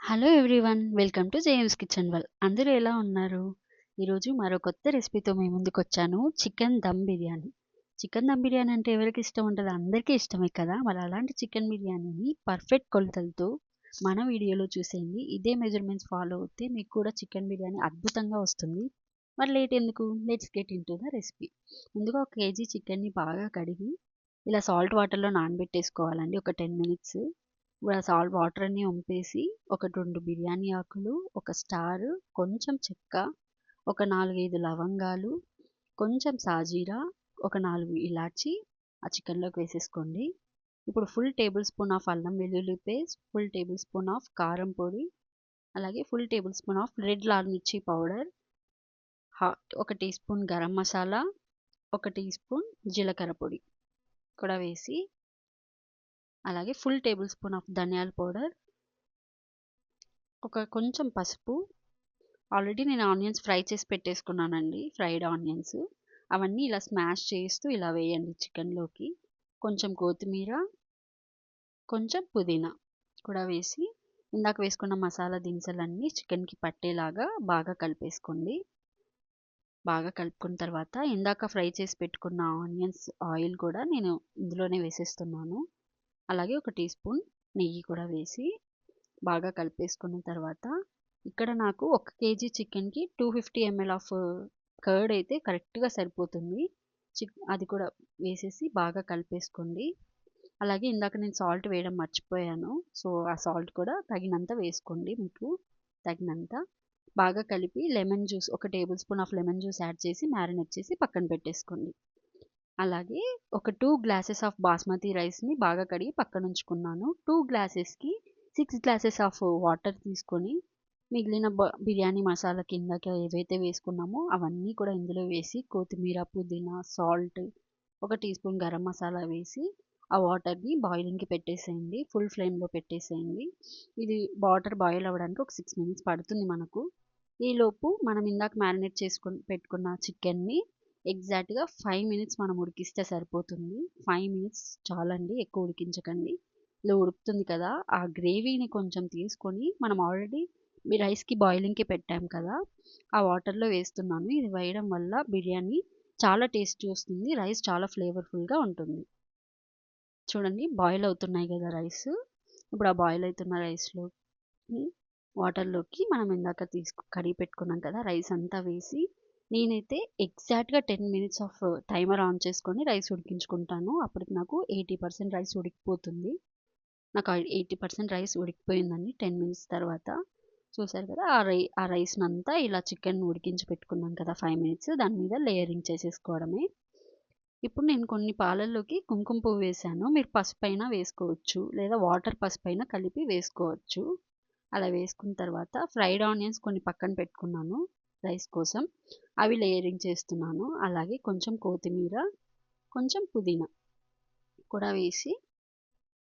Hello everyone, welcome to James kitchen world. అందరూ ఎలా ఉన్నారు? ఈరోజు మరో కొత్త రెసిపీతో మీ ముందుకు వచ్చాను. చికెన్ దమ్ బిర్యానీ. చికెన్ దమ్ బిర్యానీ అంటే ఎవరికి ఇష్టం ఉండదు? అందరికీ ఇష్టమే కదా. మరి అలాంటి చికెన్ బిర్యానీని పర్ఫెక్ట్ కొలతలతో మన వీడియోలో చూసేయండి. ఇదే మెజర్మెంట్స్ ఫాలో అవుతే మీకు కూడా చికెన్ బిర్యానీ అద్భుతంగా వస్తుంది. మరి లేట్ ఎందుకు? Let's get in to the recipe. ముందుగా 1 కేజీ చికెన్ని బాగా కడిగి ఇలా సాల్ట్ వాటర్లో నానబెట్టేసుకోవాలండి ఒక 10 మినిట్స్. సాల్ట్ వాటర్ అన్ని వంపేసి ఒక 2 బిర్యానీ ఆకులు, ఒక స్టార్, కొంచెం చెక్క, ఒక 4-5 లవంగాలు, కొంచెం సాజీరా, ఒక 4 ఇలాచి ఆ చికెన్లోకి వేసేసుకోండి. ఇప్పుడు ఫుల్ టేబుల్ స్పూన్ ఆఫ్ అల్లం వెల్లుల్లి paste, full tablespoon of కారం పొడి, అలాగే full tablespoon of red లాల్ మిర్చి పౌడర్, ఒక టీ స్పూన్ గరం మసాలా, ఒక టీ స్పూన్ జీలకర్ర పొడి కూడా వేసి, అలాగే ఫుల్ టేబుల్ స్పూన్ ఆఫ్ ధనియాల పౌడర్, ఒక కొంచెం పసుపు. ఆల్రెడీ నేను ఆనియన్స్ ఫ్రై చేసి పెట్టేసుకున్నానండి, ఫ్రైడ్ ఆనియన్స్. అవన్నీ ఇలా స్మాష్ చేస్తూ ఇలా వేయండి చికెన్లోకి. కొంచెం కొత్తిమీర, కొంచెం పుదీనా కూడా వేసి ఇందాక వేసుకున్న మసాలా దినుసులన్నీ చికెన్కి పట్టేలాగా బాగా కలిపేసుకోండి. బాగా కలుపుకున్న తర్వాత ఇందాక ఫ్రై చేసి పెట్టుకున్న ఆనియన్స్ ఆయిల్ కూడా నేను ఇందులోనే వేసేస్తున్నాను. అలాగే ఒక టీ స్పూన్ నెయ్యి కూడా వేసి బాగా కలిపేసుకున్న తర్వాత ఇక్కడ నాకు 1 కేజీ చికెన్కి 250 ml ఆఫ్ కర్డ్ అయితే కరెక్ట్గా సరిపోతుంది. అది కూడా వేసేసి బాగా కలిపేసుకోండి. అలాగే ఇందాక నేను సాల్ట్ వేయడం మర్చిపోయాను. సో ఆ సాల్ట్ కూడా తగినంత వేసుకోండి, మీకు తగినంత. బాగా కలిపి లెమన్ జ్యూస్, ఒక table spoon of lemon juice add చేసి మ్యారినేట్ చేసి పక్కన పెట్టేసుకోండి. అలాగే ఒక 2 గ్లాసెస్ ఆఫ్ బాస్మతి రైస్ని బాగా కడిగి పక్కన ఉంచుకున్నాను. 2 గ్లాసెస్కి 6 గ్లాసెస్ ఆఫ్ వాటర్ తీసుకొని మిగిలిన బిర్యానీ మసాలా కిందకి ఏవైతే వేసుకున్నామో అవన్నీ కూడా ఇందులో వేసి కొత్తిమీర, పుదీనా, సాల్ట్, ఒక టీ స్పూన్ గరం మసాలా వేసి ఆ వాటర్ని బాయిలింగ్కి పెట్టేసేయండి. ఫుల్ ఫ్లేమ్లో పెట్టేసేయండి. ఇది వాటర్ బాయిల్ అవ్వడానికి ఒక 6 మినిట్స్ పడుతుంది మనకు. ఈలోపు మనం ఇందాక మ్యారినేట్ చేసుకొని పెట్టుకున్న చికెన్ని ఎగ్జాక్ట్గా 5 మినిట్స్ మనం ఉడికిస్తే సరిపోతుంది. 5 మినిట్స్ చాలండి, ఎక్కువ ఉడికించకండి. ఇలా ఉడుకుతుంది కదా, ఆ గ్రేవీని కొంచెం తీసుకొని మనం ఆల్రెడీ రైస్కి బాయిలింగ్కి పెట్టాం కదా, ఆ వాటర్లో వేస్తున్నాను. ఇది వేయడం వల్ల బిర్యానీ చాలా టేస్టీ వస్తుంది, రైస్ చాలా ఫ్లేవర్ఫుల్గా ఉంటుంది. చూడండి బాయిల్ అవుతున్నాయి కదా రైస్. ఇప్పుడు ఆ బాయిల్ అవుతున్న రైస్లో వాటర్లోకి మనం ఇందాక కడిగి పెట్టుకున్నాం కదా రైస్ అంతా వేసి, నేనైతే ఎగ్జాక్ట్గా 10 మినిట్స్ ఆఫ్ టైమర్ ఆన్ చేసుకొని రైస్ ఉడికించుకుంటాను. అప్పటికి నాకు 80% రైస్ ఉడికిపోతుంది. నాకు 80% రైస్ ఉడికిపోయిందండి 10 మినిట్స్ తర్వాత. చూసారు కదా, ఆ రైస్ని అంతా ఇలా చికెన్ ఉడికించి పెట్టుకున్నాం కదా 5 మినిట్స్, దాని మీద లేయరింగ్ చేసేసుకోవడమే. ఇప్పుడు నేను కొన్ని పాలల్లోకి కుంకుమ పువ్వు వేసాను. మీరు పసుపైన వేసుకోవచ్చు, లేదా వాటర్ పసుపైన కలిపి వేసుకోవచ్చు. అలా వేసుకున్న తర్వాత ఫ్రైడ్ ఆనియన్స్ కొన్ని పక్కన పెట్టుకున్నాను రైస్ కోసం, అవి లేయరింగ్ చేస్తున్నాను. అలాగే కొంచెం కొత్తిమీర, కొంచెం పుదీనా కూడా వేసి,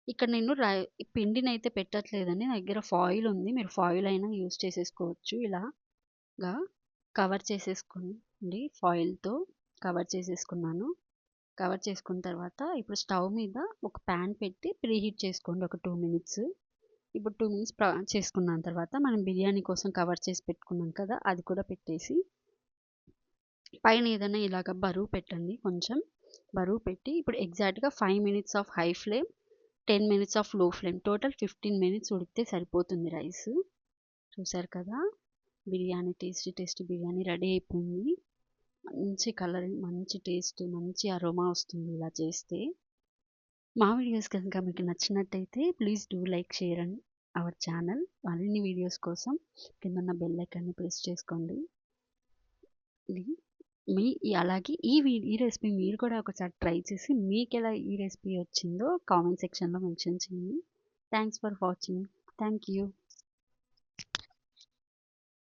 ఇక్కడ నేను పిండిని అయితే పెట్టట్లేదండి, నా దగ్గర ఫాయిల్ ఉంది. మీరు ఫాయిల్ అయినా యూస్ చేసేసుకోవచ్చు. ఇలాగా కవర్ చేసేసుకోండి, ఫాయిల్తో కవర్ చేసేసుకున్నాను. కవర్ చేసుకున్న తర్వాత ఇప్పుడు స్టవ్ మీద ఒక ప్యాన్ పెట్టి ప్రీహీట్ చేసుకోండి ఒక 2 మినిట్స్. ఇప్పుడు 2 మినిట్స్ చేసుకున్న తర్వాత మనం బిర్యానీ కోసం కవర్ చేసి పెట్టుకున్నాం కదా, అది కూడా పెట్టేసి పైన ఏదైనా ఇలాగ బరువు పెట్టండి. కొంచెం బరువు పెట్టి ఇప్పుడు ఎగ్జాక్ట్గా 5 minutes of high flame, 10 minutes of లో ఫ్లేమ్, టోటల్ 15 మినిట్స్ ఉడికితే సరిపోతుంది రైస్. చూసారు కదా, బిర్యానీ టేస్టీ బిర్యానీ రెడీ అయిపోయింది. మంచి కలర్, మంచి టేస్ట్, మంచి అరోమా వస్తుంది ఇలా చేస్తే. మా వీడియోస్ కనుక మీకు నచ్చినట్టయితే please do like, share and our channel. మరిన్ని వీడియోస్ కోసం కింద ఉన్న బెల్ ఐకాన్ని ప్రెస్ చేసుకోండి. అలాగే ఈ రెసిపీ మీరు కూడా ఒకసారి ట్రై చేసి మీకు ఎలా ఈ రెసిపీ వచ్చిందో కామెంట్ సెక్షన్లో మెన్షన్ చేయండి. Thanks for watching. Thank you.